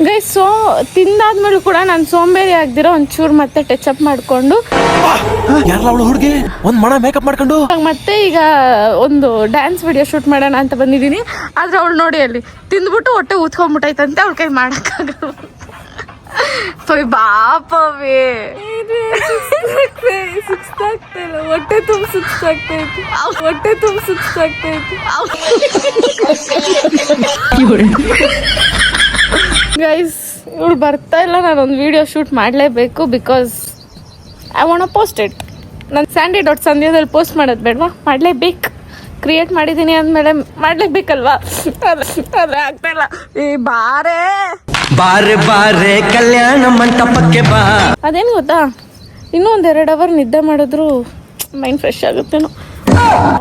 Guys so ತಿಂದಾದ್ಮೇಲೂ ಕೂಡ ನಾನು ಸೋಂಬೇರಿ ಆಗ್ದಿರೋ ಒಂಚೂರು ಮತ್ತೆ ಟಚ್ ಅಪ್ ಮಾಡ್ಕೊಂಡು ಹುಡುಗಿ ಒಂದ್ ಮಣ ಮೇಕಪ್ ಮಾಡ್ಕೊಂಡು ಮತ್ತೆ ಈಗ ಒಂದು ಡ್ಯಾನ್ಸ್ ವಿಡಿಯೋ ಶೂಟ್ ಮಾಡೋಣ ಅಂತ ಬಂದಿದ್ದೀನಿ. ಆದ್ರೆ ಅವಳು ನೋಡಿ ಅಲ್ಲಿ ತಿಂದ್ಬಿಟ್ಟು ಹೊಟ್ಟೆ ಊದ್ಕೊಂಡ್ಬಿಟ್ಟೈತಂತೆ, ಅವಳ ಕೈ ಮಾಡಕ್ಕಾಗಲ್ಲ. ಬಾಪವೇ ಹೊಟ್ಟೆ ತುಂಬ ಸುಸ್ತಾಗ್ತೈತಿ, ಹೊಟ್ಟೆ ತುಂಬ ಸುಸ್ತಾಗ್ತೈತಿ. ಗೈಸ್ ಇವಳು ಬರ್ತಾ ಇಲ್ಲ, ನಾನೊಂದು ವಿಡಿಯೋ ಶೂಟ್ ಮಾಡಲೇಬೇಕು because I want post it. ನಾನು sandy.sandhyaದಲ್ಲಿ ಪೋಸ್ಟ್ ಮಾಡೋದು ಬೇಡವಾ? ಮಾಡಲೇಬೇಕು. ಕ್ರಿಯೇಟ್ ಮಾಡಿದ್ದೀನಿ ಅಂದಮೇಲೆ ಮಾಡಲೇಬೇಕಲ್ವಾ? ಆದರೆ ಆಗ್ತಾ ಇಲ್ಲ. ಈ ಬಾರೆ ಬಾರೆ ಕಲ್ಯಾಣ ಮಂಟಪಕ್ಕೆ ಬಾ. ಅದೇನು ಗೊತ್ತಾ, ಇನ್ನೂ ಒಂದು 2 ಅವರ್ ನಿದ್ದೆ ಮಾಡಿದ್ರು ಮೈಂಡ್ ಫ್ರೆಶ್ ಆಗುತ್ತೇನೋ.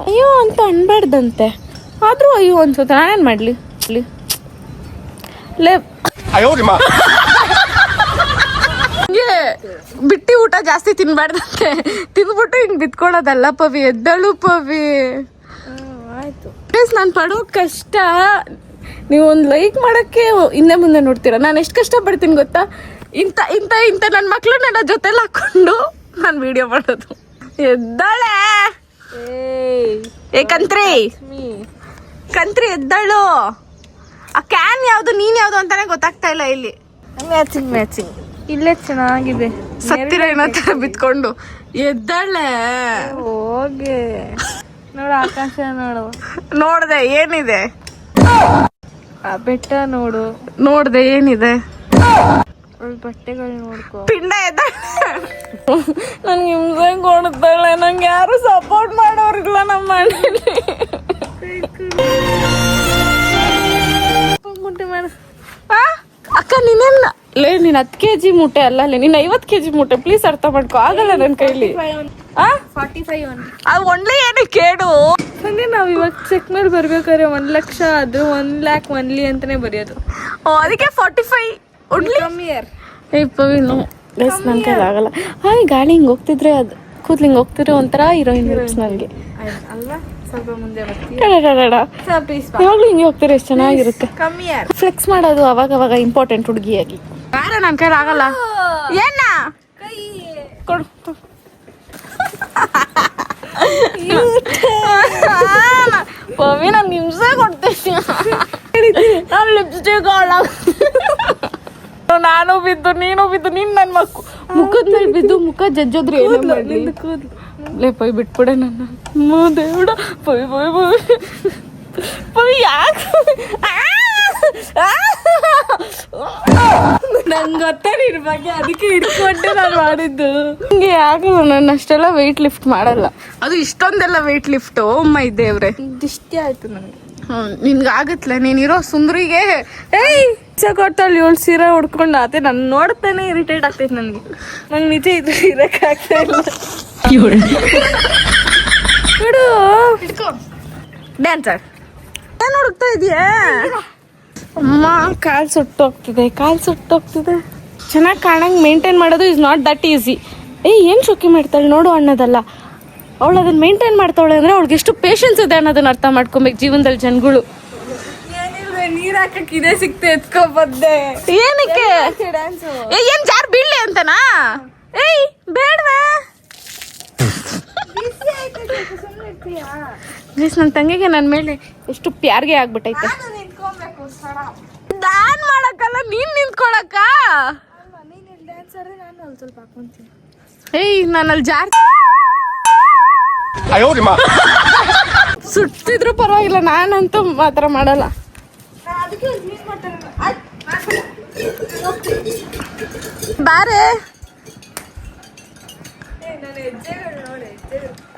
ಅಯ್ಯೋ ಅಂತ ಅನ್ಬಾರ್ದಂತೆ, ಆದರೂ ಅಯ್ಯೋ ಅನ್ಸುತ್ತೆ. ನಾನೇನು ಮಾಡಲಿ ಬಿಟ್ಟಿ ಊಟ ಜಾಸ್ತಿ ತಿನ್ಬಾರ್ದಂತೆ, ತಿಂದ್ಬಿಟ್ಟು ಹಿಂಗೆ ಬಿತ್ಕೊಳ್ಳೋದಲ್ಲ ಪವಿ. ಎದ್ದಳು ಪವಿ. ಆಯ್ತು ಪ್ಲೀಸ್, ನಾನು ಪಡೋ ಕಷ್ಟ ನೀವು ಒಂದು ಲೈಕ್ ಮಾಡೋಕ್ಕೆ ಹಿಂದೆ ಮುಂದೆ ನೋಡ್ತೀರಾ. ನಾನು ಎಷ್ಟು ಕಷ್ಟಪಡ್ತೀನಿ ಗೊತ್ತಾ? ಇಂಥ ನನ್ನ ಮಕ್ಳನ್ನೆಲ್ಲ ಜೊತೆಲಿ ಹಾಕೊಂಡು ನಾನು ವಿಡಿಯೋ ಮಾಡೋದು. ಎದ್ದಾಳೆ ಕಂತ್ರಿ ಎದ್ದಾಳು. ಆ ಕ್ಯಾನ್ ಯಾವುದು ನೀನ್ ಯಾವುದು ಅಂತಾನೆ ಗೊತ್ತಾಗ್ತಾ ಇಲ್ಲ. ಇಲ್ಲಿ ಮ್ಯಾಚಿಂಗ್ ಇಲ್ಲೇ ಚೆನ್ನಾಗಿದೆ. ಸತ್ತಿರ ಏನೋ ತರ ಬಿತ್ಕೊಂಡು ಎದ್ದಾಳೆ. ಹೋಗೆ ನೋಡು, ಆಕಾಶ ನೋಡು. ನೋಡ್ದೆ ಏನಿದೆ? ಆ ಬೆಟ್ಟ ನೋಡ್ದೆ ಏನಿದೆ? ಬಟ್ಟೆಗಳು ನೋಡ್ಕೊ. ಪಿಂಡ ಎದ್ದ ನನ್ಗೆ ಹಿಂಸೆ ಕೊಡ್ತಾಳೆ. ನಂಗೆ ಯಾರು ಸಪೋರ್ಟ್ ಮಾಡೋರಿಲ್ಲ ನಮ್ಮ ಮನೇಲಿ. ಅಕ್ಕ ನೀನೆಲ್ಲ ನೀನ್ 10 kg ಮೂಟೆ ಅಲ್ಲ, ನೀನ್ 50 kg ಮೂಟೆ. ಪ್ಲೀಸ್ ಅರ್ಥ ಮಾಡ್ಕೊ, ಆಗಲ್ಲ ನನ್ನ ಕೈಲಿ. 45 ಅದು ಒಳ್ಳೆ ಏನು ಕೇಡು. ಹಂಗೆ ನಾವ್ ಇವಾಗ ಚೆಕ್ ಮೇಲೆ ಬರ್ಬೇಕಾದ್ರೆ 1 ಲಕ್ಷ ಅದು 1 lakh ಒನ್ಲಿ ಅಂತಾನೆ ಬರೆಯೋದು. ಅದಕ್ಕೆ 45 ಪವಿನು ಗೈಸ್ ನನ್ನ ಕೈಲಿ ಆಗಲ್ಲ. ಹಾಯ್ ಗಾಳಿ ಹಿಂಗೆ ಹೋಗ್ತಿದ್ರೆ ಅದು ಕೂದ್ಲು ಹಿಂಗೆ ಹೋಗ್ತಿದ್ರೆ ಒಂಥರ ಹೀರೋಯಿನ್ ಲುಕ್ಸ್ ನನಗೆ ಅಲ್ವಾ? ಸ್ವಲ್ಪ ಮುಂದೆ ಯಾವಾಗಲೂ ಹಿಂಗೆ ಹೋಗ್ತಾರೆ, ಎಷ್ಟು ಚೆನ್ನಾಗಿರುತ್ತೆ. ಫ್ಲೆಕ್ಸ್ ಮಾಡೋದು ಅವಾಗ ಇಂಪಾರ್ಟೆಂಟ್ ಹುಡುಗಿಯಾಗಿ. ಯಾರ ನನ್ನ ಕೈಲಿ ಆಗಲ್ಲ. ಏನ ಕೊಡು ಪವಿ, ನಾನು ಹಿಂಸೆ ಕೊಡ್ತೀನಿ. ನಾನು ಲಿಪ್ಸ್ಟಿಕ್ ನಾನು ಬಿದ್ದು ನೀನು ಬಿದ್ದು ನೀನ್ ನನ್ನ ಮುಖದ ಮೇಲೆ ಬಿದ್ದು ಮುಖ ಜಜ್ಜೋದ್ರೆ ಏನೋ ಮಾಡ್ಲಿ. ಲೇ ಪವಿ ಬಿಟ್ಬಿಡೆ ನನ್ನ. ದೇವ್ಡ ಪವಿ ಪವಿ ಪವಿ ಪವಿ ಯಾಕೆ ನಂಗೆ ಗೊತ್ತೇ ನಿನ್ ಬಗ್ಗೆ, ಅದಕ್ಕೆ ಹಿಡ್ಕೊಂಡೆ ನಾನು ಮಾಡಿದ್ದು. ಹಿಂಗೆ ಯಾಕೆ ನಾನು ಅಷ್ಟೆಲ್ಲ ವೆಯ್ಟ್ ಲಿಫ್ಟ್ ಮಾಡಲ್ಲ. ಅದು ಇಷ್ಟೊಂದೆಲ್ಲ ವೆಯ್ಟ್ ಲಿಫ್ಟ್. ಮೈ ದೇವ್ರೆ, ಇದಿಷ್ಟೇ ಆಯ್ತು ನನಗೆ. ನಿನ್ಗೆ ಆಗತ್ಲ, ನೀನಿರೋ ಸುಂದ್ರಿಗೆ ಕೊಟ್ಟಲ್ಲಿ 7 ಸೀರೆ ಉಡ್ಕೊಂಡು ಆತೆ. ನಾನು ನೋಡ್ತಾನೆ ಇರಿಟೇಟ್ ಆಗ್ತೈತೆ ನನಗೆ. ನಂಗೆ ನಿಜ ಇದು ಇರಕ್ಕಾಗ್ತಾ ಇಲ್ಲ. ನೋಡು ಡ್ಯಾನ್ಸರ್ ಏನು ಹುಡುಕ್ತಾ ಇದೆಯಾ? ಅಮ್ಮ ಕಾಲು ಸುಟ್ಟೋಗ್ತಿದೆ. ಚೆನ್ನಾಗಿ ಕಾಣಂಗೆ ಮೇಂಟೈನ್ ಮಾಡೋದು ಇಸ್ ನಾಟ್ ದಟ್ ಈಸಿ. ಏನು ಶೋಕಿ ಮಾಡ್ತಾಳೆ ನೋಡು ಅನ್ನೋದಲ್ಲ, ಅವಳು ಅದನ್ನ ಮೇಂಟೈನ್ ಮಾಡ್ತಾವಳೆ ಅಂದ್ರೆ ಅವಳಿಗೆ ಎಷ್ಟು ಪೇಷನ್ಸ್ ಇದೆ ಅನ್ನೋದನ್ನ ಅರ್ಥ ಮಾಡ್ಕೊಬೇಕು ಜೀವನದಲ್ಲಿ ಜನಗಳು. ನೀರ್ ಹಾಕಕ್ಕೆ ಇದೇ ಸಿಕ್ತೆ ಎತ್ಕೊಬದ್ದೆ. ಏನಕ್ಕೆ? ಏನ್ ಜಾರ್ ಬೀಳ್ಲಿ ಅಂತನಾ? ಬೇಡವಾ? ನನ್ನ ತಂಗಿಗೆ ನನ್ನ ಮೇಲೆ ಎಷ್ಟು ಪ್ಯಾರ್ಗೆ ಆಗ್ಬಿಟ್ಟೈತೆ. ನಾನ್ ಮಾಡಕ್ಕಲ್ಲ, ನೀನ್ ನಿಂತ್ಕೊಳಕ್ಕ. ನಾನಲ್ಲಿ ಜಾರ್ ಸುಟ್ಟಿದ್ರು ಪರವಾಗಿಲ್ಲ, ನಾನಂತೂ ಮಾತ್ರ ಮಾಡಲ್ಲ. ಬಾರೆ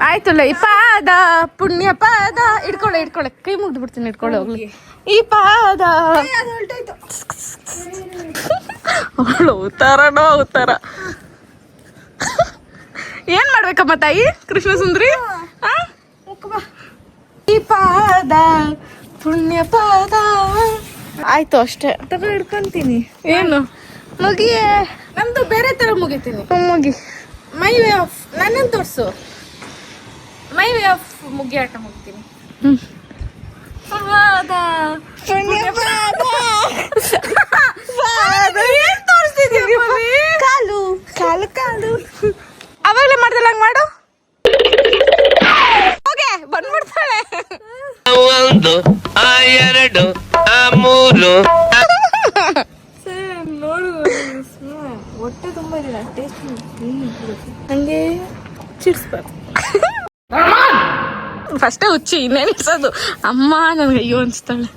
ಆಯ್ತಲ್ಲ. ಈ ಪಾದ ಪುಣ್ಯ ಪಾದ ಇಟ್ಕೊಳ್ಳೆ ಕೈ ಮುಗ್ದು ಬಿಡ್ತೀನಿ. ಇಟ್ಕೊಳ್ಳೆ ಹೋಗ್ಲಿ. ಈ ಪಾದ ಅವಳು ಅವತಾರ ಏನ್ ಮಾಡ್ಬೇಕಮ್ಮ ತಾಯಿ ಕೃಷ್ಣ ಸುಂದ್ರಿ? ಈ ಪಾದ ಪುಣ್ಯ ಪಾದ ಆಯ್ತು ಅಷ್ಟೇ. ತಗೊಂಡು ಹಿಡ್ಕೊಂತೀನಿ. ಏನು ಮುಗಿಯೇ? ನಮ್ದು ಬೇರೆ ತರ ಮುಗಿತೀನಿ. ಮುಗಿ ಮೈ ವೇ ಆಫ್ ನನ್ನನ್ನು ತೋರಿಸು. ಮೈ ವೇ ಆಫ್ ಮುಗಿ ಆಟ ಮುಗಿತೀನಿ. ಪಾದ ಪುಣ್ಯ ಪಾದ ಹೊಟ್ಟೆ ತುಂಬ ಇರಲಿಲ್ಲ ಟೇಸ್ಟ್ ಹಂಗೆ ಚಿಡ್ಸ್ಬಾರ್ದು. ಫಸ್ಟೇ ಹುಚ್ಚಿ ಇನ್ನೇನು ಇಡ್ಸೋದು. ಅಮ್ಮ ನನಗೆ ಅಯ್ಯೋ ಅನ್ಸ್ತಾಳೆ.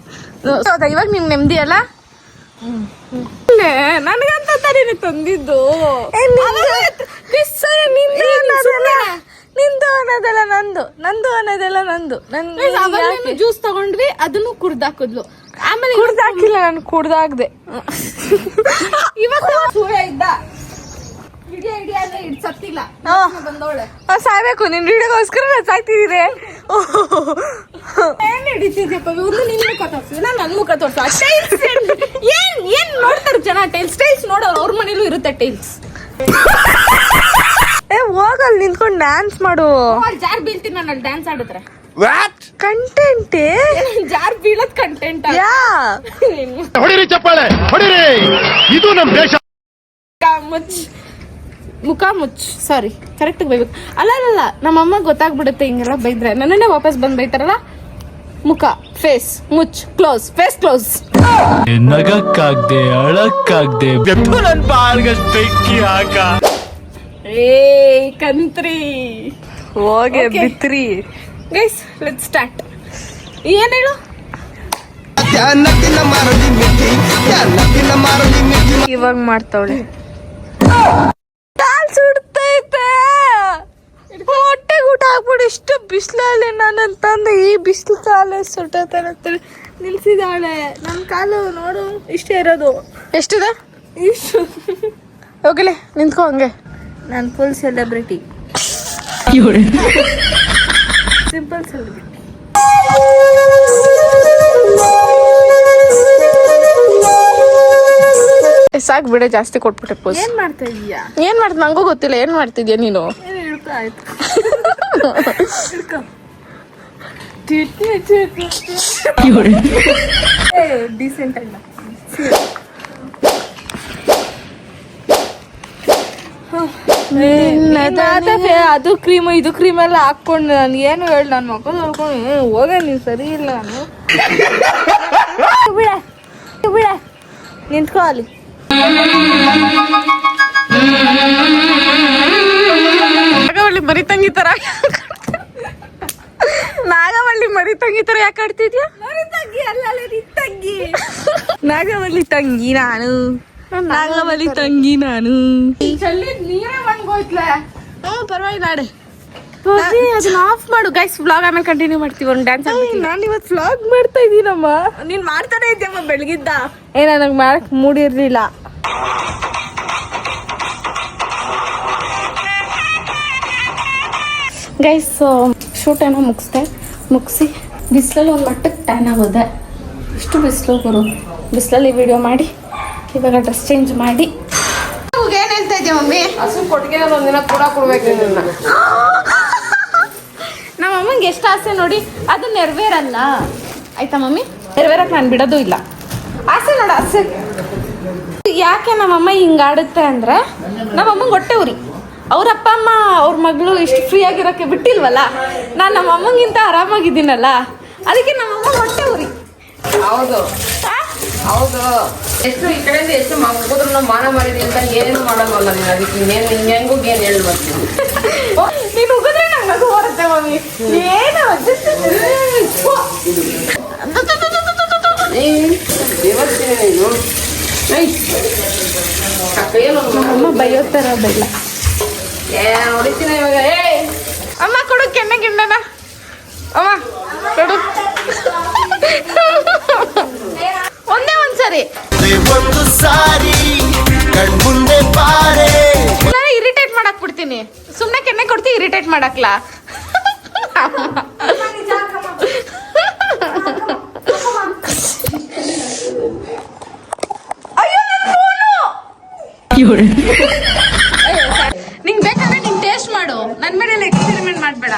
ಹೌದಾ ಇವಾಗ ನಿಮ್ಗೆ ನೆಮ್ಮದಿ ಅಲ್ಲ? ನನಗಂತ ತಾನೇ ತಂದಿದ್ದು. ನಿಂದು ಅನ್ನೋದೆಲ್ಲ ನಂದು, ನಂದು ಅನ್ನೋದೆಲ್ಲ ನಂದು. ನನ್ಗೆ ಜ್ಯೂಸ್ ತಗೊಂಡ್ವಿ, ಅದನ್ನು ಕುಡ್ದಾಕಿದ್ಲು. ಆಮೇಲೆ ಕುಡ್ದಾಕಿಲ್ಲ, ನಾನು ಕುಡ್ದಾಕ್ದೆ. ಇವತ್ತು ಸೂರ್ಯ ಇದ್ದ ಸಾಯ್ಬೇಕು. ನಿನ್ ವಿಡಿಯೋಗೋಸ್ಕರ ನಾನು ಸಾಕ್ತಿದ್ದೀರಿ. ಏನ್ ಹಿಡಿತಿದ್ಯಪ್ಪ? ಒಂದು ನಿನ್ ಮುಖ ತೋರಿಸಿಲ್ಲ, ನನ್ ಮುಖ ತೋರ್ಸ. ಏನ್ ನೋಡ್ತಾರೆ ಜನ? ಟೈಲ್ಸ್ ಟೈಲ್ಸ್ ನೋಡೋರು. ಅವ್ರ ಮನೇಲೂ ಇರುತ್ತೆ ಟೈಲ್ಸ್. ಹೋಗಲ್ ನಿಂತ್ಕೊಂಡು ಡ್ಯಾನ್ಸ್ ಮಾಡು. ಜಾರ್ ಬೀಳ್ತೀನಿ ನಾನು ಅಲ್ಲಿ ಡ್ಯಾನ್ಸ್ ಆಡಿದ್ರೆ. ಕಂಟೆಂಟ್ ಜಾರ್ ಬೀಳದ್ ಕಂಟೆಂಟ್. ಹೊಡಿರಿ ಚಪ್ಪಾಳೆ ಹೊಡಿರಿ, ಇದು ನಮ್ ದೇಶ. ಮುಖ ಮುಚ್ಚ್. ಸಾರಿ, ಕರೆಕ್ಟ್ ಬೈಬೇಕು. ಅಲ್ಲ ನಮ್ಮಮ್ಮ ಗೊತ್ತಾಗ್ಬಿಡುತ್ತೆ ಹಿಂಗೆಲ್ಲ ಬೈದ್ರೆ. ನನ್ನನ್ನೇ ವಾಪಸ್ ಬಂದ್ ಬೈತಾರಲ್ಲ. ಮುಖ ಫೇಸ್ ಮುಚ್, ಕ್ಲೋಸ್, ಫೇಸ್ ಕ್ಲೋಸ್. ನಗಕ್ಕಾಗ್ದೆ ಅಳಕ್ಕಾಗ್ದೆ ನನ್ ಬಾಳ್ಗಷ್ಟ್ ಬೆಂಕಿ ಹಾಕ. ಏ ಕಂತ್ರಿ ಹೋಗೆ ಬಿತ್ರಿ. Guys let's start. ಏನ್ ಹೇಳು? ಇವಾಗ ಮಾಡ್ತಾವಳೆ. ಸುಡ್ತೈತೆ ಹೊಟ್ಟೆಗೆ ಊಟ ಹಾಕ್ಬಿಡು. ಇಷ್ಟು ಬಿಸಿಲಲ್ಲಿ ನಾನಂತಂದು ಈ ಬಿಸಿಲು ಕಾಲು ಸುಟ್ಟೈತೆ ನಿಲ್ಸಿದಾಳೆ. ನನ್ನ ಕಾಲು ನೋಡು ಇಷ್ಟೇ ಇರೋದು. ಎಷ್ಟಿದೆ? ಇಷ್ಟು. ಹೋಗಲೇ ನಿಂತ್ಕೊ ಹಂಗೆ. ನಾನು ಫುಲ್ ಸೆಲೆಬ್ರಿಟಿ, ಸಿಂಪಲ್ ಸೆಲೆಬ್ರಿಟಿ. ಸಾಕು ಬಿಡ, ಜಾಸ್ತಿ ಕೊಟ್ಬಿಟ್ಟೆ ಪೋಸ್. ಏನ್ ಮಾಡ್ತಾ ಇದೀಯಾ? ಏನ್ ಮಾಡ್ತ ನಂಗೂ ಗೊತ್ತಿಲ್ಲ. ಏನ್ ಮಾಡ್ತಿದ್ಯಾ ನೀನು? ಆಯ್ತು ಡೀಸೆಂಟ್ ಅಲ್ಲ. ಅದು ಕ್ರೀಮ್ ಇದು ಕ್ರೀಮ್ ಎಲ್ಲ ಹಾಕೊಂಡು ನಾನು ಏನು ಹೇಳಿ ನನ್ನ ಮಕ್ಕಳು ನೋಡ್ಕೊಂಡು ಹೋಗ ನೀನು ಸರಿ ಇಲ್ಲ. ನಾನು ಬಿಡ ನಿಂತ್ಕೋ ಅಲ್ಲಿ. ನಾಗವಳ್ಳಿ ಮರಿ ತಂಗಿ ತರ ನಾಗವಳ್ಳಿ ಮರಿ ತಂಗಿ ತರ ಯಾಕೆ ಆಡ್ತಿದ್ಯಾ? ನಾಗವಳ್ಳಿ ತಂಗಿ ನಾನು, ನಾಗವಳ್ಳಿ ತಂಗಿ ನಾನು. ನೀರೇ ಬಂದ್ಗೋಯ್ತ್ಲೆ. ಪರವಾಗಿಲ್ಲ ಆಡೆ. ಅದನ್ನ ಆಫ್ ಮಾಡು ಗೈಸ್. ವ್ಲಾಗ್ ಆಮೇಲೆ ಕಂಟಿನ್ಯೂ ಮಾಡ್ತೀವಿ. ಒಂದು ಡ್ಯಾನ್ಸ್. ನಾನು ಇವತ್ತು ವ್ಲಾಗ್ ಮಾಡ್ತಾ ಇದ್ದೀನಮ್ಮ. ನೀನ್ ಮಾಡ್ತಾನೆ ಇದ್ದೀಯಮ್ಮ ಬೆಳಗಿದ್ದ. ನನಗೆ ಮಾಡಕ್ ಮೂಡಿರ್ಲಿಲ್ಲ. ಗೈಸ್ ಶೂಟ್ ಏನೋ ಮುಗಿಸಿ ಬಿಸಿಲಲ್ಲಿ ಒಂದು ಮಟ್ಟಕ್ಕೆ ಟ್ಯಾನ್ ಆಗೋದೆ. ಇಷ್ಟು ಬಿಸಿಲು ಗುರು. ಬಿಸಿಲಲ್ಲಿ ವಿಡಿಯೋ ಮಾಡಿ ಇವಾಗ ಡ್ರೆಸ್ ಚೇಂಜ್ ಮಾಡಿ. ಏನ್ ಹೇಳ್ತಾ ಇದ್ದೆ ಮಮ್ಮಿ? ಹಸು ಕೊಟ್ಟಿಗೆ ಒಂದಿನ ಕೂಡ ಕೊಡ್ಬೇಕು. ನಮ್ಮ ಅಮ್ಮಂಗೆ ಎಷ್ಟು ಆಸೆ ನೋಡಿ, ಅದು ನೆರವೇರಲ್ಲ. ಆಯ್ತಾ ಮಮ್ಮಿ? ನೆರವೇರಕ್ಕೆ ನಾನು ಬಿಡೋದು ಇಲ್ಲ. ಆಸೆ ನೋಡು ಆಸೆ. ಯಾಕೆ ನಮ್ಮಮ್ಮ ಹಿಂಗಾಡುತ್ತೆ ಅಂದರೆ ನಮ್ಮಮ್ಮಂಗೆ ಹೊಟ್ಟೆ ಉರಿ. ಅವ್ರ ಅಪ್ಪ ಅಮ್ಮ ಅವ್ರ ಮಗಳು ಇಷ್ಟು ಫ್ರೀ ಆಗಿರೋಕ್ಕೆ ಬಿಟ್ಟಿಲ್ವಲ್ಲ. ನಾನು ನಮ್ಮ ಅಮ್ಮಂಗಿಂತ ಆರಾಮಾಗಿದ್ದೀನಲ್ಲ, ಅದಕ್ಕೆ ನಮ್ಮಮ್ಮ ಹೊಟ್ಟೆ ಉರಿ. ಹೌದು ಹೌದು. ಎಷ್ಟು ಈ ಕಡೆಯಿಂದ ಎಷ್ಟು ಮಗುದ್ರು ನಾವು ಮಾನ ಮಾಡಿದೀವಿ ಅಂತ ಏನು ಮಾಡಲ್ವಲ್ಲ ನೀನು. ಅದಕ್ಕೆ ಇನ್ನೇನು ಹಿಂಗೂ ಏನು ಹೇಳಿ ಬರ್ತೀನಿ. ನೀನು ಉಗಿದ್ರೆ ನಂಗೆ ನಗು ಬರುತ್ತೆ ಮಮ್ಮಿ. ಏನು ದೇವಸ್ಥಾನ ನೀನು ಅಮ್ಮ ಬೈಯೋ ಥರ ಬೆಲ್ಲ. ಹೊಡಿತೀನಿ ಇವಾಗ. ಅಮ್ಮ ಕೊಡು ಕೆನ್ನೆ ಗಿಣ್ಣನ. ಅಮ್ಮ ಕೊಡು. ಒಂದೇ ಒಂದ್ಸರಿ ಒಂದು ಸಾರಿ ಕಣ್ಮುಂದೆ ಬಾರೆ. ನಾನು ಇರಿಟೇಟ್ ಮಾಡಕ್ ಬಿಡ್ತೀನಿ. ಸುಮ್ಮನೆ ಕೆನ್ನೆ ಕೊಡ್ತೀನಿ ಇರಿಟೇಟ್ ಮಾಡಕ್ಲಾ. ನಿಂಗೆ ಬೇಕಾದ್ರೆ ನೀನ್ ಟೇಸ್ಟ್ ಮಾಡು. ನನ್ನ ಮೇಲೆ ಎಕ್ಸ್ಪೆರಿಮೆಂಟ್ ಮಾಡಬೇಡ.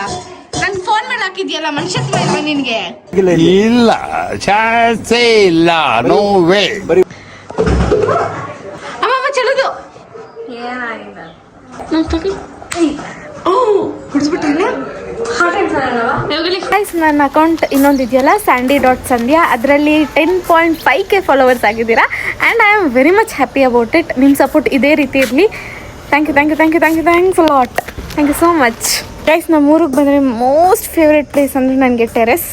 ನನ್ ಫೋನ್ ಮೇಲೆ ಹಾಕಿದ್ಯಲ್ಲ, ಮನುಷ್ಯತ್ವ ಇಲ್ವಾ ನಿನ್ಗೆ? ಇಲ್ಲ ಚಾನ್ಸೇ ಇಲ್ಲ. No way. ಅಮ್ಮ ಚಲೋದು. ಏನಾಗಿಲ್ಲ. ಹೊಡೆದ್ಬಿಟ್ಟಿಲ್ಲ. ಗೈಸ್, ನನ್ನ ಅಕೌಂಟ್ ಇನ್ನೊಂದು ಇದೆಯಲ್ಲ, sandy.sandhya, ಅದರಲ್ಲಿ 10.5K ಫಾಲೋವರ್ಸ್ ಆಗಿದ್ದೀರಾ. And I am very much happy about it. ನಿಮ್ಮ ಸಪೋರ್ಟ್ ಇದೇ ರೀತಿ ಇರಲಿ. Thanks a lot. Thank you so much. Guys, ನಮ್ಮ ಊರಿಗೆ ಬಂದರೆ ಮೋಸ್ಟ್ ಫೇವ್ರೆಟ್ ಪ್ಲೇಸ್ ಅಂದರೆ ನನಗೆ ಟೆರೆಸ್.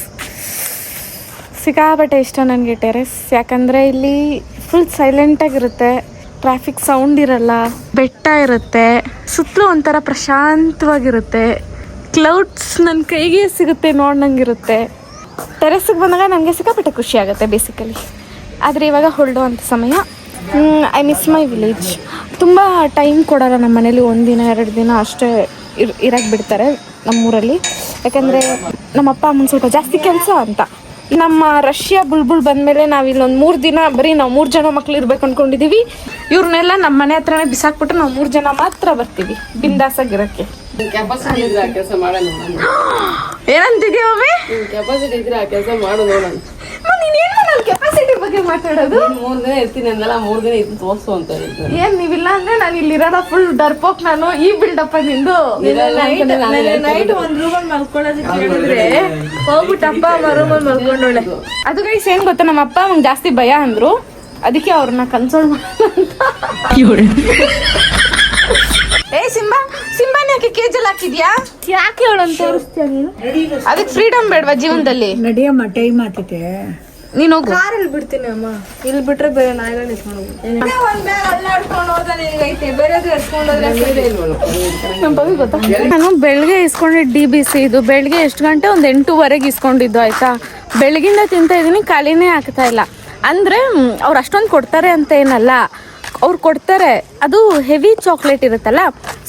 ಸಿಕ್ಕಾಪಟ್ಟೆ ಇಷ್ಟ ನನಗೆ ಟೆರೆಸ್. ಯಾಕಂದರೆ ಇಲ್ಲಿ ಫುಲ್ ಸೈಲೆಂಟಾಗಿರುತ್ತೆ, ಟ್ರಾಫಿಕ್ ಸೌಂಡ್ ಇರಲ್ಲ, ಬೆಟ್ಟ ಇರುತ್ತೆ, ಸುತ್ತಲೂ ಒಂಥರ ಪ್ರಶಾಂತವಾಗಿರುತ್ತೆ, ಕ್ಲೌಡ್ಸ್ ನನ್ನ ಕೈಗೆ ಸಿಗುತ್ತೆ ನೋಡ್ದಂಗಿರುತ್ತೆ. ಟೆರೆಸ್ಗೆ ಬಂದಾಗ ನನಗೆ ಸಿಕ್ಕಾಪಟ್ಟೆ ಖುಷಿ ಆಗುತ್ತೆ ಬೇಸಿಕಲಿ. ಆದರೆ ಇವಾಗ ಹೊರಡೋ ಅಂಥ ಸಮಯ. I miss my village. ತುಂಬ ಟೈಮ್ ಕೊಡೋಲ್ಲ ನಮ್ಮ ಮನೇಲಿ, 1 ದಿನ 2 ದಿನ ಅಷ್ಟೇ ಇರಕ್ಕೆ ಬಿಡ್ತಾರೆ ನಮ್ಮೂರಲ್ಲಿ. ಯಾಕಂದರೆ ನಮ್ಮಪ್ಪ ಅಮ್ಮನ ಸ್ವಲ್ಪ ಜಾಸ್ತಿ ಕೆಲಸ ಅಂತ. ನಮ್ಮ ರಷ್ಯಾ ಬುಲ್ಬುಲ್ ಬಂದಮೇಲೆ ನಾವು ಇಲ್ಲೊಂದು 3 ದಿನ ಬರೀ ನಾವು 3 ಜನ ಮಕ್ಳು ಇರ್ಬೇಕು ಅಂದ್ಕೊಂಡಿದ್ದೀವಿ. ಇವ್ರನ್ನೆಲ್ಲ ನಮ್ಮ ಮನೆ ಹತ್ರನೇ ಬಿಸಾಕ್ಬಿಟ್ಟು ನಾವು 3 ಜನ ಮಾತ್ರ ಬರ್ತೀವಿ ಬಿಂದಾಸಾಗಿರೋಕ್ಕೆ. ಕೆಪಾಸಿಟಿ ಇದ್ರೆ ಆ ಕೆಲಸ ಮಾಡೋಣ. ಏನಂತಿದ್ಯಾ ಮಮ್ಮಿ? ಕೆಪಾಸಿಟಿ ಇದ್ರೆ ಆ ಕೆಲಸ ಮಾಡು ನೋಡೋಣ. ನೀನೇನು ನನ್ನ ಕೆಪಾಸಿಟಿ ಬಗ್ಗೆ ಮಾತಾಡೋದು? 3 ದಿನ ಇರ್ತೀನಿ ಅಂದಲ್ಲ, 3 ದಿನ ಇದ್ದು ತೋರ್ಸು ಅಂತ ಹೇಳಿದ್ರು. ಏನ್ ನೀವಿಲ್ಲ ಅಂದ್ರೆ ನಾನು ಇಲ್ಲಿರೋದ ಫುಲ್ ಡರ್ಪೋಕ್. ನಾನು ಈ ಬಿಲ್ಡಪ್ಪ ನಿಂದು. ನೈಟ್ ಒಂದ್ ರೂಮಲ್ಲಿ ಮಲ್ಕೊಳ್ಳೋದಕ್ಕೆ ಹೇಳಿದ್ರೆ ಹೋಗ್ಬಿಟ್ಟು ಅಪ್ಪ ಅಮ್ಮ ರೂಮಲ್ಲಿ ಮಲ್ಕೊಂಡೋಳೆ. ಅದು ಗೈಸ್ ಏನ್ ಗೊತ್ತಾ, ನಮ್ಮ ಅಪ್ಪ ಅಮ್ಮಂಗೆ ಜಾಸ್ತಿ ಭಯ ಅಂದ್ರು, ಅದಕ್ಕೆ ಅವ್ರನ್ನ ಕನ್ಸೋಲ್ ಮಾಡೋಣ. ಏ ಸಿಂಬಾನ್ ಯಾಕೆ ಕೇಜಲ್ಲಿ ಹಾಕಿದ್ಯಾ? ಯಾಕೆ ಅವಳನ್ನು ತೋರಿಸ್ತೀಯ ನೀನು? ಅದಕ್ಕೆ ಫ್ರೀಡಮ್ ಬೇಡವಾ ಜೀವನದಲ್ಲಿ? ನಡಿಯಮ್ಮ, ಟೈಮ್ ಆಗ್ತೈತೆ. ನೀನು ಹೋಗು. ಕಾರಲ್ಲಿ ಬಿಡ್ತೀನಿ ಅಮ್ಮ, ಇಲ್ಲಿ ಬಿಟ್ರೆ ಬೇರೆ ನಾಯಿಗಳು ಇಟ್ಕೊಂಡು ನಾನು ಬೆಳಗ್ಗೆ ಇಸ್ಕೊಂಡೆ DBC. ಇದು ಬೆಳಗ್ಗೆ ಎಷ್ಟು ಗಂಟೆ? ಒಂದು 8:00ವರೆಗೆ ಇಸ್ಕೊಂಡಿದ್ದು ಆಯ್ತಾ. ಬೆಳಗಿಂದ ತಿಂತಾ ಇದ್ದೀನಿ, ಖಾಲಿನೇ ಆಗ್ತಾ ಇಲ್ಲ. ಅಂದರೆ ಅವ್ರು ಅಷ್ಟೊಂದು ಕೊಡ್ತಾರೆ ಅಂತ ಏನಲ್ಲ, ಅವ್ರು ಕೊಡ್ತಾರೆ, ಅದು ಹೆವಿ ಚಾಕ್ಲೇಟ್ ಇರುತ್ತಲ್ಲ,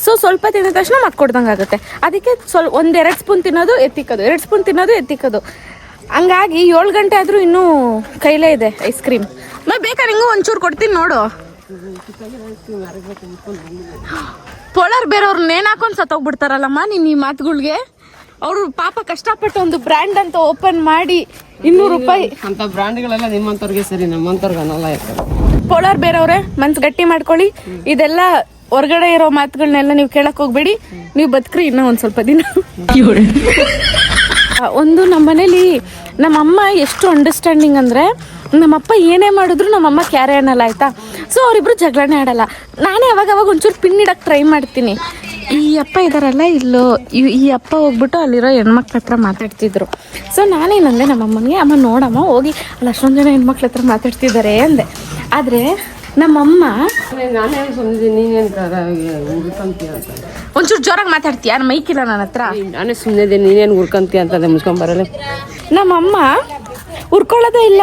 ಸೊ ಸ್ವಲ್ಪ ತಿಂದ ತಕ್ಷಣ ಮತ್ತೆ ಕೊಡ್ದಂಗೆ ಆಗುತ್ತೆ. ಅದಕ್ಕೆ 1-2 ಸ್ಪೂನ್ ತಿನ್ನೋದು ಎತ್ತಿಕ್ಕೋದು, 2 ಸ್ಪೂನ್ ತಿನ್ನೋದು ಎತ್ತಿಕ್ಕೋದು. ಹಂಗಾಗಿ 7 ಗಂಟೆ ಆದರೂ ಇನ್ನೂ ಕೈಲೇ ಇದೆ ಐಸ್ ಕ್ರೀಮ್. ಬೇಕಾ ನಿಂಗೂ ಒಂಚೂರು ಕೊಡ್ತೀನಿ ನೋಡು. ಪೋಲಾರ್ ಬೇರೆಯವ್ರು ನೇಣು ಹಾಕೊಂಡು ಸತ್ತೋಗ್ಬಿಡ್ತಾರಲ್ಲಮ್ಮ ನೀನು ಈ ಮಾತುಗಳಿಗೆ. ಅವರು ಪಾಪ ಕಷ್ಟಪಟ್ಟು ಒಂದು ಬ್ರ್ಯಾಂಡ್ ಅಂತ ಓಪನ್ ಮಾಡಿ 200 ರೂಪಾಯಿ ಅಂತ ಬ್ರ್ಯಾಂಡ್ಗಳೆಲ್ಲ ನಿಮ್ಮಂತವ್ರಿಗೆ ಸರಿ, ನಮ್ಮಂತವ್ರಿಗೆ ಅನ್ನಲ್ಲ ಇರ್ತಾರೆ. ಪೋಲಾರ್ ಬೇರೆಯವ್ರೆ, ಮನ್ಸು ಗಟ್ಟಿ ಮಾಡ್ಕೊಳ್ಳಿ. ಇದೆಲ್ಲ ಹೊರಗಡೆ ಇರೋ ಮಾತುಗಳನ್ನೆಲ್ಲ ನೀವು ಕೇಳಕ್ ಹೋಗ್ಬೇಡಿ. ನೀವು ಬದುಕ್ರಿ ಇನ್ನೂ ಒಂದು ಸ್ವಲ್ಪ ದಿನ. ಒಂದು ನಮ್ಮ ಮನೇಲಿ ನಮ್ಮಮ್ಮ ಎಷ್ಟು ಅಂಡರ್ಸ್ಟ್ಯಾಂಡಿಂಗ್ ಅಂದರೆ, ನಮ್ಮಪ್ಪ ಏನೇ ಮಾಡಿದ್ರು ನಮ್ಮಮ್ಮ ಕ್ಯಾರೆ ಅನ್ನಲ್ಲ ಆಯಿತಾ. ಸೊ ಅವರಿಬ್ರು ಜಗಳನೇ ಆಡಲ್ಲ. ನಾನೇ ಅವಾಗ ಒಂಚೂರು ಪಿನ್ ಇಡಕ್ಕೆ ಟ್ರೈ ಮಾಡ್ತೀನಿ. ಈ ಅಪ್ಪ ಇದಾರಲ್ಲ ಇಲ್ಲೋ, ಈ ಅಪ್ಪ ಹೋಗ್ಬಿಟ್ಟು ಅಲ್ಲಿರೋ ಹೆಣ್ಮಕ್ಳ ಹತ್ರ ಮಾತಾಡ್ತಿದ್ರು. ಸೊ ನಾನೇನಂದೆ ನಮ್ಮಮ್ಮನಿಗೆ, ಅಮ್ಮ ನೋಡಮ್ಮ ಹೋಗಿ ಅಲ್ಲಿ ಅಷ್ಟೊಂದು ಜನ ಹೆಣ್ಮಕ್ಳ ಹತ್ರ ಮಾತಾಡ್ತಿದ್ದಾರೆ ಅಂದೆ. ಆದರೆ ನಮ್ಮಮ್ಮ ನಾನೇನು ಸುಮ್ಮನೆ ನೀನೇನು ಹುರ್ಕೊಂತೀಯ ಅಂತ ಒಂಚೂರು ಜೋರಾಗಿ ಮಾತಾಡ್ತೀಯ, ಮೈಕಿಲ್ಲ ನನ್ನ ಹತ್ರ. ನಾನೇ ಸುಮ್ಮನೆ ನೀನೇನು ಹುರ್ಕೊಂತೀಯ ಅಂತ ಮುಚ್ಕೊಂಬರಲ್ಲ. ನಮ್ಮಮ್ಮ ಉರ್ಕೊಳ್ಳೋದೇ ಇಲ್ಲ.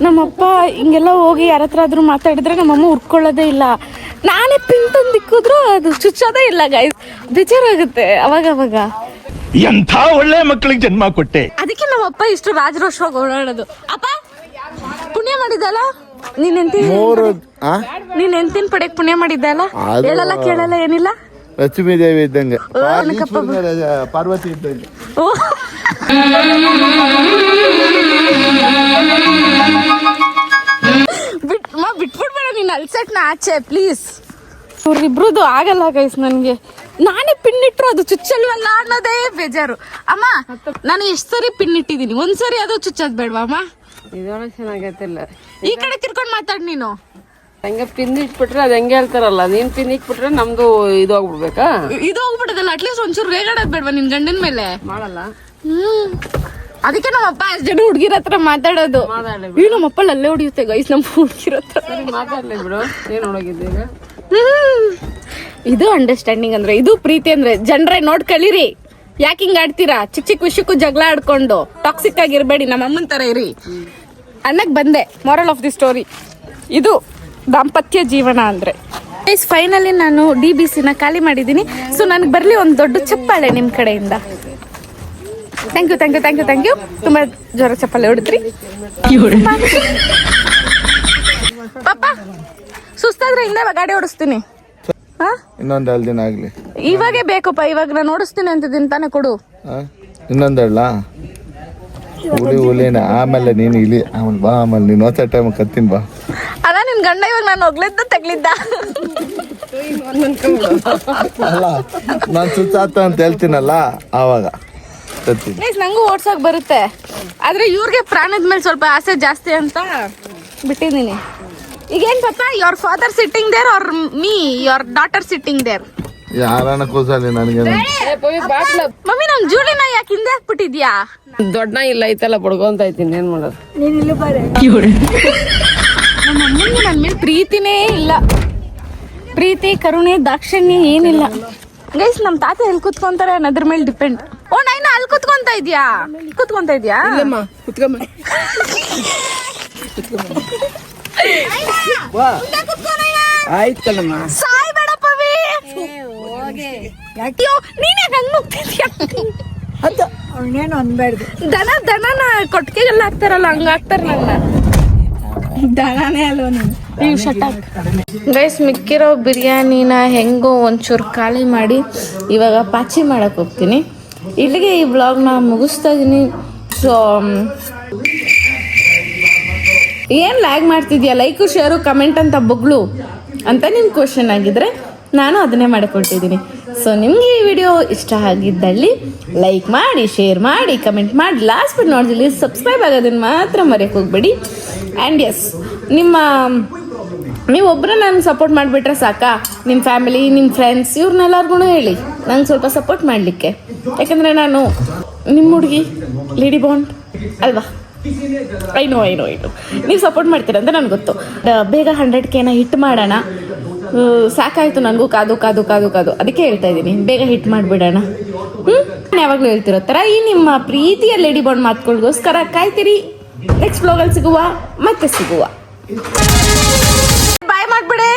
ನಮ್ಮಪ್ಪ ಹಿಂಗೆಲ್ಲ ಹೋಗಿ ಯಾರ ಹತ್ರ ಆದ್ರೂ ಮಾತಾಡಿದ್ರೆ ನಮ್ಮಮ್ಮ ಉರ್ಕೊಳ್ಳೋದೇ ಇಲ್ಲ. ನಾನೇ ಪಿನ್ ತಂದಿಕ್ಕಿದ್ರು ಅದು ಚುಚ್ಚೋದೇ ಇಲ್ಲ ಗೈಸ್. ಬೇಜಾರಾಗುತ್ತೆ ಅವಾಗ. ಎಂಥ ಒಳ್ಳೆ ಮಕ್ಕಳಿಗೆ ಜನ್ಮ ಕೊಟ್ಟೆ. ಅದಕ್ಕೆ ನಮ್ಮಪ್ಪ ಇಷ್ಟು ರಾಜರೋಷವಾಗಿ ಓಡಾಡೋದು. ಅಪ್ಪ ಪುಣ್ಯ ಮಾಡಿದಲ್ಲ ನೀನ್ ಎಂತಿನ ಪಡೆಯಕ್ ಪುಣ್ಯ ಮಾಡಿದ್ದಲ್ಲ, ಹೇಳಲ್ಲ ಕೇಳಲ್ಲ ಏನಿಲ್ಲ. ಲಕ್ಷ್ಮೀ ದೇವಿ ಇದ್ದಂಗೆ, ಪಾರ್ವತಿ ಇದ್ದಂಗೆ. ಬಿಟ್ಬಿಡ್ಬೇಡ ನೀನು ಅಲ್ಸೆಟ್ನ ಆಚೆ ಪ್ಲೀಸ್. ಇವ್ರಿಬ್ರದ್ದು ಆಗಲ್ಲ ಗೈಸ್. ನನಗೆ ನಾನೇ ಪಿನ್ನಿಟ್ರು ಅದು ಚುಚ್ಚಲ್ವಲ್ಲ ಅನ್ನೋದೇ ಬೇಜಾರು. ಅಮ್ಮ ನಾನು ಎಷ್ಟು ಸರಿ ಪಿನ್ನಿಟ್ಟಿದ್ದೀನಿ, ಒಂದ್ಸರಿ ಅದು ಚುಚ್ಚೋದು ಬೇಡವಾ ಅಮ್ಮ? ಇದೊಳ ಚೆನ್ನಾಗೈತಿಲ್ಲ. ಈ ಕಡೆ ತಿರ್ಕೊಂಡು ಮಾತಾಡ್ ನೀನು. ಹಂಗೆ ಪಿನ್ ಇಟ್ಬಿಟ್ರೆ ಅದು ಹೆಂಗೆ ಹೇಳ್ತಾರಲ್ಲ, ನೀನ್ ಪಿನ್ ಇಟ್ಬಿಟ್ರೆ ನಮ್ದು ಇದು ಹೋಗ್ಬಿಡ್ಬೇಕಾ? ಇದು ಹೋಗ್ಬಿಡದಲ್ಲ, ಅಟ್ಲೀಸ್ಟ್ ಒಂಚೂರು ರೇಗಾಡೋದ್ ಬೇಡವಾ ನಿನ್ ಗಂಡನ ಮೇಲೆ? ಮಾಡಲ್ಲ. ಅದಕ್ಕೆ ನಮ್ಮಪ್ಪ ಅಷ್ಟು ಜನ ಹುಡುಗಿರ ಹತ್ರ ಮಾತಾಡೋದು. ನಮ್ಮಪ್ಪ ಅಲ್ಲೇ ಹೊಡಿಯುತ್ತೆ ಗೈಸ್ ನಮ್ಮ ಹುಡುಗಿರ ಹತ್ರ. ಮಾತಾಡ್ಲಿ ಬಿಡು, ಏನ್ ನೋಡೋಗಿದ್ದೀಗ? ಇದು ಅಂಡರ್ಸ್ಟ್ಯಾಂಡಿಂಗ್ ಅಂದ್ರೆ, ಇದು ಪ್ರೀತಿ ಅಂದ್ರೆ. ಜನರೇ ನೋಡ್ ಕಲೀರಿ. ಯಾಕೆ ಹಿಂಗ ಆಡ್ತೀರಾ? ಚಿಕ್ಕ ವಿಷಯಕ್ಕೂ ಜಗಳ ಆಡ್ಕೊಂಡು ಟಾಕ್ಸಿಕ್ ಆಗಿರ್ಬೇಡಿ, ನಮ್ಮ ಅಮ್ಮನ ತರ ಇರಿ. ಅನ್ನಕ್ ಬಂದೆ ಮಾರಲ್ ಆಫ್ ದಿ ಸ್ಟೋರಿ. ಇದು ದಾಂಪತ್ಯ ಜೀವನ ಅಂದ್ರೆ. ಫೈನಲಿ ನಾನು DBCನ ಖಾಲಿ ಮಾಡಿದ್ದೀನಿ. ಸೊ ನನಗೆ ಬರಲಿ ಒಂದು ದೊಡ್ಡ ಚಪ್ಪಾಳೆ ನಿಮ್ಮ ಕಡೆಯಿಂದ. Thank you. ತುಂಬ ಜೋರ ಚಪ್ಪಾಳೆ ಹೊಡಿದ್ರಿ. ಪಾಪ ಸುಸ್ತಾದ್ರೆ ಹಿಂದೆ ಗಾಡಿ ಓಡಿಸ್ತೀನಿ. ಇನ್ನೊಂದ್ 2 ದಿನ ಆಗ್ಲಿ. ಇವಾಗೇ ಬೇಕಪ್ಪ, ಇವಾಗ ನಾನು ಓಡಿಸ್ತೀನಿ ಅಂತಿದ್ದೀನಿ ತಾನೇ, ಕೊಡು. ಇನ್ನೊಂದ್ ಹೇಳ ಹುಲಿನ, ಆಮೇಲೆ ನೀನು ಇಲಿ, ಆಮೇಲೆ ಬಾ, ಆಮೇಲೆ ನೀನು ಹೊಸ ಟೈಮ್ ಕತ್ತೀನಿ ಬಾ. ಅಲ್ಲ ನಿನ್ ಗಂಡ ಇವಾಗ ನಾನು ಹೋಗ್ಲಿದ್ದ ತಗ್ಲಿದ್ದ. ಅಲ್ಲ ನಾನು ಸುತ್ತಾತ ಅಂತ ಹೇಳ್ತೀನಲ್ಲ ಆವಾಗ ಕತ್ತೀನಿ. ಗೈಸ್ ನಂಗೂ ಓಡ್ಸೋಕೆ ಬರುತ್ತೆ, ಆದರೆ ಇವ್ರಿಗೆ ಪ್ರಾಣದ ಮೇಲೆ ಸ್ವಲ್ಪ ಆಸೆ ಜಾಸ್ತಿ ಅಂತ ಬಿಟ್ಟಿದ್ದೀನಿ. ಈಗೇನು ಪಾಪ, your father sitting there or me your daughter sitting there? ಯಾರನ್ನ ಕೂಸಲಿ ನನಗೆ ಬಾಟ್ಲ ಮಮ್ಮಿ ನಮ್ ಜೂಲಿನ ಯಾಕೆ ಹಿಂದೆ ಹಾಕ್ಬಿಟ್ಟಿದ್ಯಾ? ದೊಡ್ಡ ಇಲ್ಲ ಐತಲ್ಲ ಬಡ್ಕೊಂತ ಐತೀನಿ, ಏನ್ ಮಾಡೋದು? ನಮ್ಮ ಅಮ್ಮನಿಗೆ ನನ್ನ ಮೇಲೆ ಪ್ರೀತಿನೇ ಇಲ್ಲ, ಪ್ರೀತಿ ಕರುಣೆ ದಾಕ್ಷಿಣ್ಯ ಏನಿಲ್ಲ. ಗೈಸ್ ನಮ್ಮ ತಾತ ಎಲ್ಲಿ ಕುತ್ಕೊಂತಾರೆ ಅನ್ನೋದ್ರ ಮೇಲೆ ಡಿಪೆಂಡ್. ಓ ನೈನ ಅಲ್ಲಿ ಕುತ್ಕೊಂತ ಇದ್ಯಾ? ಕುತ್ಕೊಂತ ಇದ್ಯಾ? ಕುತ್ಕಮ್ಮ. ಆಯ್ತಲ್ಲಮ್ಮ. ಸಾಯ್ ಬೇಡ ಪವಿ. ಅಯ್ಯೋ ನೀನ್ ಯಾಕೆ ಹಂಗ್ ನುಗ್ತಿದ್ಯಾ? ದನನ ಕೊಟ್ಟಿಗೆಲ್ಲ ಹಾಕ್ತಾರಲ್ಲ ಹಂಗ ಹಾಕ್ತಾರ ನನ್ನ. ನೀವು ಗೈಸ್ ಮಿಕ್ಕಿರೋ ಬಿರಿಯಾನಿನ ಹೆಂಗೋ ಒಂಚೂರು ಖಾಲಿ ಮಾಡಿ ಇವಾಗ ಪಾಚಿ ಮಾಡಕ್ಕೆ ಹೋಗ್ತೀನಿ. ಇಲ್ಲಿಗೆ ಈ ವ್ಲಾಗ್ನ ಮುಗಿಸ್ತಾ ಇದ್ದೀನಿ. ಸೊ ಏನು ಲ್ಯಾಗ್ ಮಾಡ್ತಿದ್ಯಾ, ಲೈಕು ಶೇರು ಕಮೆಂಟ್ ಅಂತ ಬೊಗಳು ಅಂತ ನಿಮ್ಮ ಕ್ವಶನ್ ಆಗಿದ್ರೆ ನಾನು ಅದನ್ನೇ ಮಾಡಿಕೊಟ್ಟಿದ್ದೀನಿ. ಸೊ ನಿಮಗೆ ಈ ವಿಡಿಯೋ ಇಷ್ಟ ಆಗಿದ್ದಲ್ಲಿ ಲೈಕ್ ಮಾಡಿ, ಶೇರ್ ಮಾಡಿ, ಕಮೆಂಟ್ ಮಾಡಿ, ಲಾಸ್ಟ್ ಬಿಟ್ ನೋಡಿದಲ್ಲಿ ಸಬ್ಸ್ಕ್ರೈಬ್ ಆಗೋದನ್ನು ಮಾತ್ರ ಮರೆಯೋಕೆ ಹೋಗ್ಬೇಡಿ. ಆ್ಯಂಡ್ ಎಸ್, ನೀವೊಬ್ಬರು ನನಗೆ ಸಪೋರ್ಟ್ ಮಾಡಿಬಿಟ್ರೆ ಸಾಕಾ? ನಿಮ್ಮ ಫ್ಯಾಮಿಲಿ, ನಿಮ್ಮ ಫ್ರೆಂಡ್ಸ್ ಇವ್ರನ್ನೆಲ್ಲರಿಗೂ ಹೇಳಿ ನಂಗೆ ಸ್ವಲ್ಪ ಸಪೋರ್ಟ್ ಮಾಡಲಿಕ್ಕೆ. ಯಾಕಂದರೆ ನಾನು ನಿಮ್ಮ ಹುಡುಗಿ ಲೇಡಿ ಬಾಂಡ್ ಅಲ್ವಾ? ಐನೋ ನೀವು ಸಪೋರ್ಟ್ ಮಾಡ್ತೀರ ಅಂತ ನನಗೆ ಗೊತ್ತು. ಬೇಗ 100K ಹಿಟ್ ಮಾಡೋಣ. ಸಾಕಾಯಿತು ನನಗೂ ಕಾದು ಕಾದು ಕಾದು ಕಾದು, ಅದಕ್ಕೆ ಹೇಳ್ತಾ ಇದ್ದೀನಿ ಬೇಗ ಹಿಟ್ ಮಾಡಿಬಿಡೋಣ. ಯಾವಾಗಲೂ ಹೇಳ್ತಿರೋ ಥರ ಈ ನಿಮ್ಮ ಪ್ರೀತಿಯ ಲೇಡಿ ಬಾಂಡ್ ಮಾತುಗಳಿಗೋಸ್ಕರ ಕಾಯ್ತೀರಿ. ನೆಕ್ಸ್ಟ್ ವ್ಲಾಗಲ್ಲಿ ಸಿಗುವ, ಮತ್ತೆ ಸಿಗುವ. ಬಾಯ್ ಮಾಡಿಬಿಡೆ.